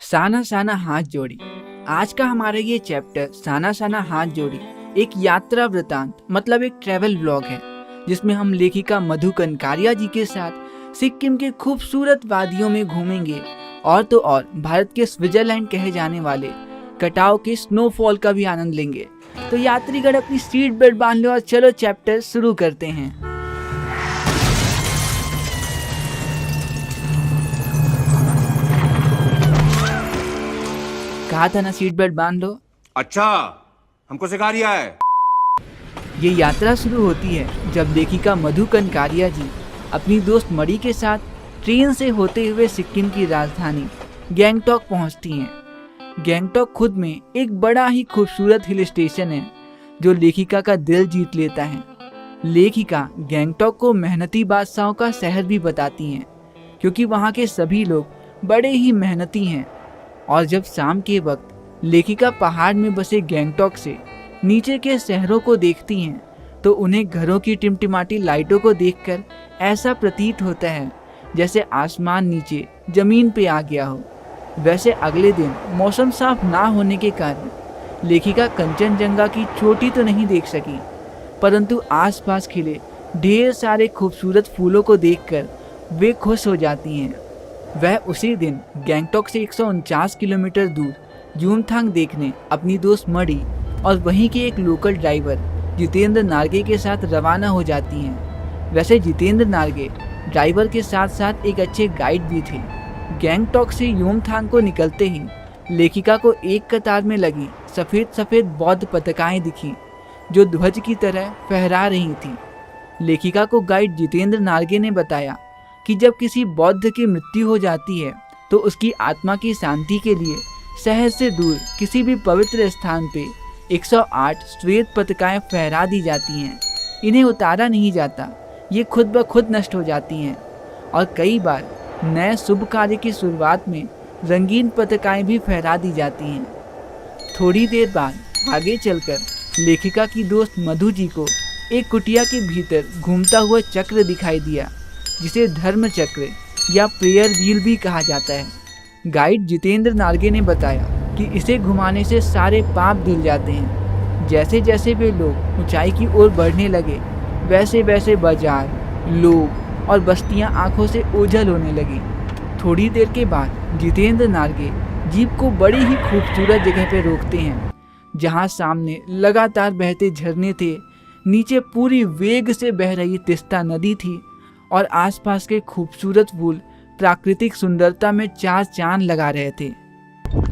साना साना हाथ जोड़ी। आज का हमारा ये चैप्टर साना साना हाथ जोड़ी एक यात्रा वृतांत मतलब एक ट्रैवल व्लॉग है, जिसमें हम लेखिका मधु कनकारिया जी के साथ सिक्किम के खूबसूरत वादियों में घूमेंगे और तो और भारत के स्विट्जरलैंड कहे जाने वाले कटाव के स्नोफॉल का भी आनंद लेंगे। तो यात्रीगण अपनी सीट बेल्ट बांध लो और चलो चैप्टर शुरू करते हैं। कहा था ना सीट बेल्ट बांध लो। अच्छा, हमको सिखा रिया है। ये यात्रा शुरू होती है जब लेखिका मधु कनकारिया जी अपनी दोस्त मणि के साथ ट्रेन से होते हुए सिक्किम की राजधानी गैंगटॉक पहुंचती हैं। गैंगटॉक खुद में एक बड़ा ही खूबसूरत हिल स्टेशन है जो लेखिका का दिल जीत लेता है। लेखिका गैंगटॉक को मेहनती बादशाहों का शहर भी बताती हैं, क्योंकि वहाँ के सभी लोग बड़े ही मेहनती हैं। और जब शाम के वक्त लेखिका पहाड़ में बसे गैंगटॉक से नीचे के शहरों को देखती हैं तो उन्हें घरों की टिमटिमाती लाइटों को देखकर ऐसा प्रतीत होता है जैसे आसमान नीचे जमीन पे आ गया हो। वैसे अगले दिन मौसम साफ ना होने के कारण लेखिका कंचनजंगा की चोटी तो नहीं देख सकी, परंतु आसपास खिले ढेर सारे खूबसूरत फूलों को देखकर वे खुश हो जाती हैं। वह उसी दिन गैंगटॉक से 149 किलोमीटर दूर यूमथांग देखने अपनी दोस्त मणि और वहीं के एक लोकल ड्राइवर जितेंद्र नार्गे के साथ रवाना हो जाती हैं। वैसे जितेंद्र नार्गे ड्राइवर के साथ साथ एक अच्छे गाइड भी थे। गैंगटॉक से यूमथांग को निकलते ही लेखिका को एक कतार में लगी सफ़ेद सफ़ेद बौद्ध पताकाएं दिखी जो ध्वज की तरह फहरा रही थी। लेखिका को गाइड जितेंद्र नार्गे ने बताया कि जब किसी बौद्ध की मृत्यु हो जाती है तो उसकी आत्मा की शांति के लिए शहर से दूर किसी भी पवित्र स्थान पे 108 श्वेत पताकाएं फहरा दी जाती हैं। इन्हें उतारा नहीं जाता, ये खुद ब खुद नष्ट हो जाती हैं। और कई बार नए शुभ कार्य की शुरुआत में रंगीन पताकाएं भी फहरा दी जाती हैं। थोड़ी देर बाद आगे चलकर लेखिका की दोस्त मधु जी को एक कुटिया के भीतर घूमता हुआ चक्र दिखाई दिया, जिसे धर्म चक्र या प्रेयर व्हील भी कहा जाता है। गाइड जितेंद्र नार्गे ने बताया कि इसे घुमाने से सारे पाप धुल जाते हैं। जैसे जैसे वे लोग ऊंचाई की ओर बढ़ने लगे वैसे वैसे बाजार, लोग और बस्तियां आंखों से ओझल होने लगी। थोड़ी देर के बाद जितेंद्र नार्गे जीप को बड़ी ही खूबसूरत जगह पर रोकते हैं, जहां सामने लगातार बहते झरने थे, नीचे पूरी वेग से बह रही तिस्ता नदी थी और आसपास के खूबसूरत फूल प्राकृतिक सुंदरता में चार चांद लगा रहे थे।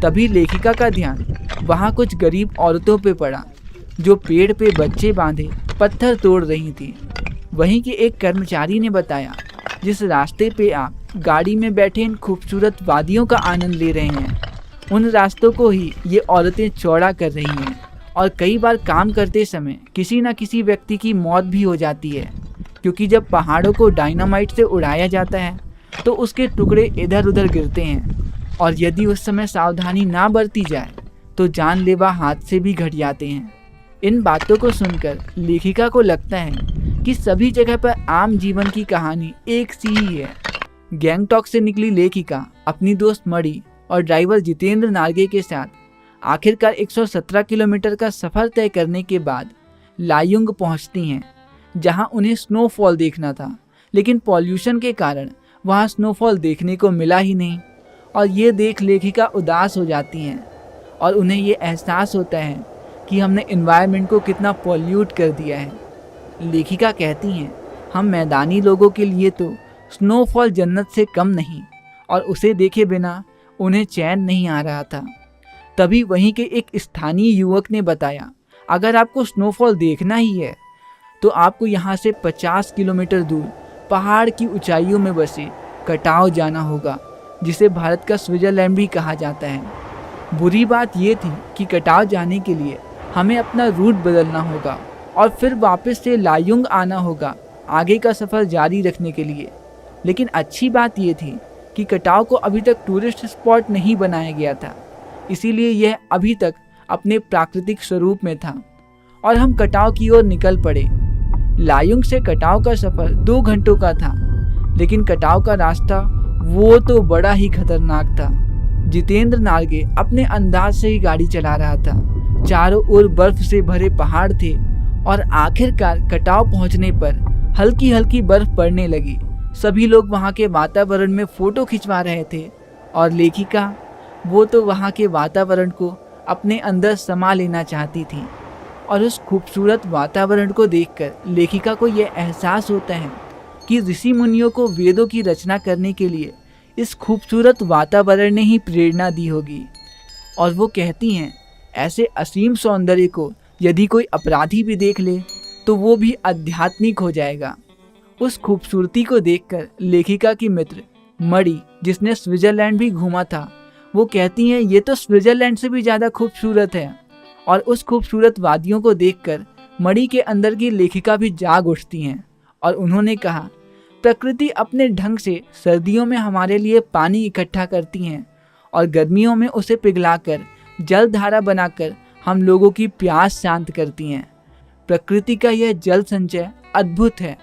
तभी लेखिका का ध्यान वहाँ कुछ गरीब औरतों पे पड़ा जो पेड़ पे बच्चे बांधे पत्थर तोड़ रही थी। वहीं के एक कर्मचारी ने बताया, जिस रास्ते पे आप गाड़ी में बैठे इन खूबसूरत वादियों का आनंद ले रहे हैं, उन रास्तों को ही ये औरतें चौड़ा कर रही हैं। और कई बार काम करते समय किसी न किसी व्यक्ति की मौत भी हो जाती है, क्योंकि जब पहाड़ों को डायनामाइट से उड़ाया जाता है तो उसके टुकड़े इधर उधर गिरते हैं, और यदि उस समय सावधानी ना बरती जाए तो जानलेवा हादसे भी घट जाते हैं। इन बातों को सुनकर लेखिका को लगता है कि सभी जगह पर आम जीवन की कहानी एक सी ही है। गैंगटॉक से निकली लेखिका अपनी दोस्त मणि और ड्राइवर जितेंद्र नार्गे के साथ आखिरकार 117 किलोमीटर का सफ़र तय करने के बाद लायुंग पहुंचती हैं, जहां उन्हें स्नोफॉल देखना था, लेकिन पॉल्यूशन के कारण वहां स्नोफॉल देखने को मिला ही नहीं। और ये देख लेखिका उदास हो जाती हैं और उन्हें ये एहसास होता है कि हमने एनवायरनमेंट को कितना पॉल्यूट कर दिया है। लेखिका कहती हैं, हम मैदानी लोगों के लिए तो स्नोफॉल जन्नत से कम नहीं, और उसे देखे बिना उन्हें चैन नहीं आ रहा था। तभी वहीं के एक स्थानीय युवक ने बताया, अगर आपको स्नोफॉल देखना ही है तो आपको यहाँ से 50 किलोमीटर दूर पहाड़ की ऊंचाइयों में बसे कटाव जाना होगा, जिसे भारत का स्विट्जरलैंड भी कहा जाता है। बुरी बात यह थी कि कटाव जाने के लिए हमें अपना रूट बदलना होगा और फिर वापस से लायुंग आना होगा आगे का सफ़र जारी रखने के लिए। लेकिन अच्छी बात यह थी कि कटाव को अभी तक टूरिस्ट स्पॉट नहीं बनाया गया था, इसीलिए यह अभी तक अपने प्राकृतिक स्वरूप में था और हम कटाव की ओर निकल पड़े। लायुंग से कटाव का सफ़र 2 घंटों का था, लेकिन कटाव का रास्ता वो तो बड़ा ही खतरनाक था। जितेंद्र नार्गे अपने अंदाज से ही गाड़ी चला रहा था। चारों ओर बर्फ से भरे पहाड़ थे और आखिरकार कटाव पहुंचने पर हल्की हल्की बर्फ पड़ने लगी। सभी लोग वहां के वातावरण में फोटो खिंचवा रहे थे और लेखिका, वो तो वहां के वातावरण को अपने अंदर समा लेना चाहती थी। और उस खूबसूरत वातावरण को देखकर लेखिका को यह एहसास होता है कि ऋषि मुनियों को वेदों की रचना करने के लिए इस खूबसूरत वातावरण ने ही प्रेरणा दी होगी। और वो कहती हैं, ऐसे असीम सौंदर्य को यदि कोई अपराधी भी देख ले तो वो भी आध्यात्मिक हो जाएगा। उस खूबसूरती को देखकर लेखिका की मित्र मणि, जिसने स्विट्जरलैंड भी घूमा था, वो कहती हैं, ये तो स्विट्जरलैंड से भी ज़्यादा खूबसूरत है। और उस खूबसूरत वादियों को देखकर मणि के अंदर की लेखिका भी जाग उठती हैं और उन्होंने कहा, प्रकृति अपने ढंग से सर्दियों में हमारे लिए पानी इकट्ठा करती हैं और गर्मियों में उसे पिघलाकर जल धारा बनाकर हम लोगों की प्यास शांत करती हैं। प्रकृति का यह जल संचय अद्भुत है।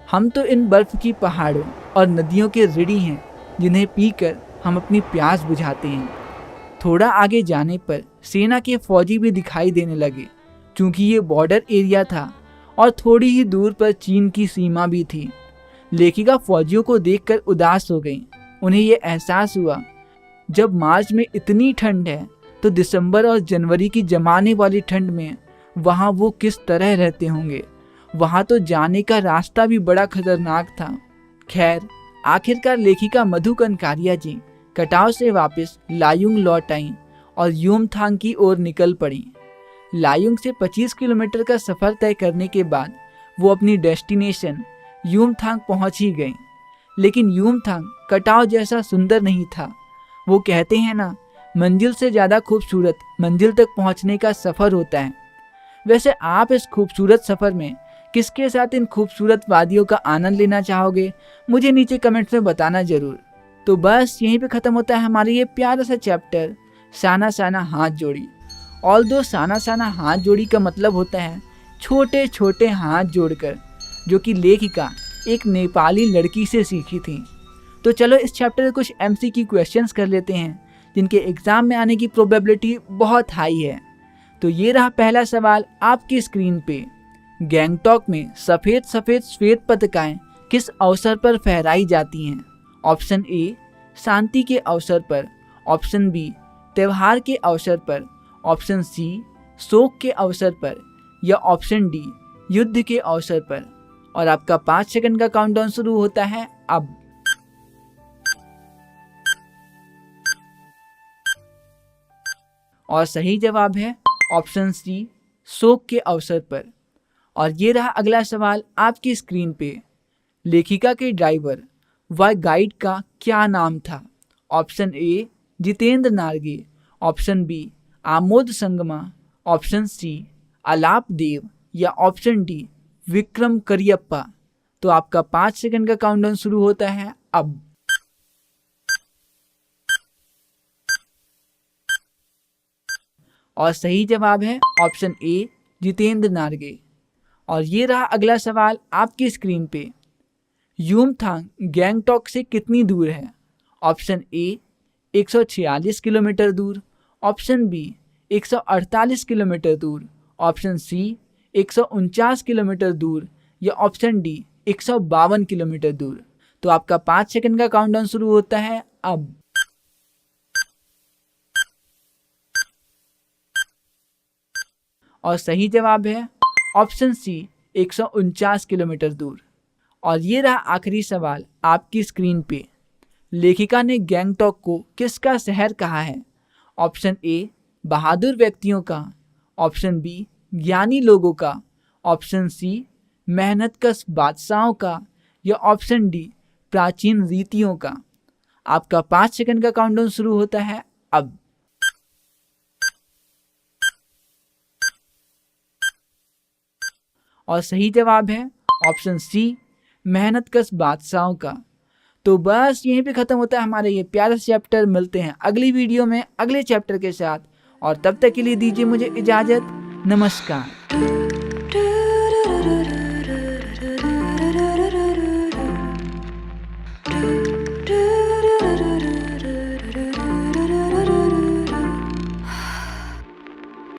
हम तो इन बर्फ की पहाड़ों और नदियों के ऋणी हैं जिन्हें पीकर हम अपनी प्यास बुझाते हैं। थोड़ा आगे जाने पर सेना के फौजी भी दिखाई देने लगे, क्योंकि ये बॉर्डर एरिया था और थोड़ी ही दूर पर चीन की सीमा भी थी। लेखिका फौजियों को देखकर उदास हो गई। उन्हें ये एहसास हुआ, जब मार्च में इतनी ठंड है तो दिसंबर और जनवरी की जमाने वाली ठंड में वहाँ वो किस तरह रहते होंगे। वहाँ तो जाने का रास्ता भी बड़ा खतरनाक था। खैर, आखिरकार लेखिका मधु कनकारिया जी कटाव से वापस लायुंग लौट आईं और यूमथांग की ओर निकल पड़ी। लायुंग से 25 किलोमीटर का सफर तय करने के बाद वो अपनी डेस्टिनेशन यूमथांग पहुंच ही गई। लेकिन यूमथांग कटाव जैसा सुंदर नहीं था। वो कहते हैं ना, मंजिल से ज़्यादा खूबसूरत मंजिल तक पहुंचने का सफ़र होता है। वैसे आप इस खूबसूरत सफ़र में किसके साथ इन खूबसूरत वादियों का आनंद लेना चाहोगे, मुझे नीचे कमेंट्स में बताना ज़रूर। तो बस यहीं पे ख़त्म होता है हमारा ये प्यारा सा चैप्टर साना साना हाथ जोड़ी। ऑल्दो साना साना हाथ जोड़ी का मतलब होता है छोटे छोटे हाथ जोड़कर, जो कि लेखिका एक नेपाली लड़की से सीखी थी। तो चलो इस चैप्टर में कुछ MCQ क्वेश्चंस कर लेते हैं जिनके एग्ज़ाम में आने की प्रोबेबिलिटी बहुत हाई है। तो ये रहा पहला सवाल आपकी स्क्रीन पे। गैंगटॉक में सफ़ेद सफ़ेद श्वेत पताकाएं किस अवसर पर फहराई जाती हैं? ऑप्शन ए, शांति के अवसर पर। ऑप्शन बी, त्यौहार के अवसर पर। ऑप्शन सी, शोक के अवसर पर। या ऑप्शन डी, युद्ध के अवसर पर। और आपका 5 सेकंड का काउंटडाउन शुरू होता है अब। और सही जवाब है ऑप्शन सी, शोक के अवसर पर। और ये रहा अगला सवाल आपकी स्क्रीन पे। लेखिका के ड्राइवर व गाइड का क्या नाम था? Option A, Jitendra Narge. Option B, Amod Sangma. Option C, Alap Dev. या ऑप्शन डी, विक्रम करियप्पा। तो आपका 5 सेकंड का काउंटडाउन शुरू होता है अब। और सही जवाब है ऑप्शन ए, जितेंद्र नार्गे। और ये रहा अगला सवाल आपकी स्क्रीन पे। यूमथांग गैंगटॉक से कितनी दूर है? ऑप्शन ए, 146 किलोमीटर दूर। ऑप्शन बी, 148 किलोमीटर दूर। ऑप्शन सी, 149 किलोमीटर दूर। या ऑप्शन डी, 152 किलोमीटर दूर। तो आपका 5 सेकंड का काउंटडाउन शुरू होता है अब। और सही जवाब है ऑप्शन सी, 149 किलोमीटर दूर। और ये रहा आखिरी सवाल आपकी स्क्रीन पे। लेखिका ने गैंगटॉक को किसका शहर कहा है? ऑप्शन ए, बहादुर व्यक्तियों का। ऑप्शन बी, ज्ञानी लोगों का। ऑप्शन सी, मेहनतकश बादशाहों का। या ऑप्शन डी, प्राचीन रीतियों का। आपका 5 सेकंड का काउंटडाउन शुरू होता है अब। और सही जवाब है ऑप्शन सी, मेहनतकश बादशाहों का। तो बस यहीं पे ख़त्म होता है हमारा ये प्यारा चैप्टर। मिलते हैं अगली वीडियो में अगले चैप्टर के साथ, और तब तक के लिए दीजिए मुझे इजाज़त। नमस्कार।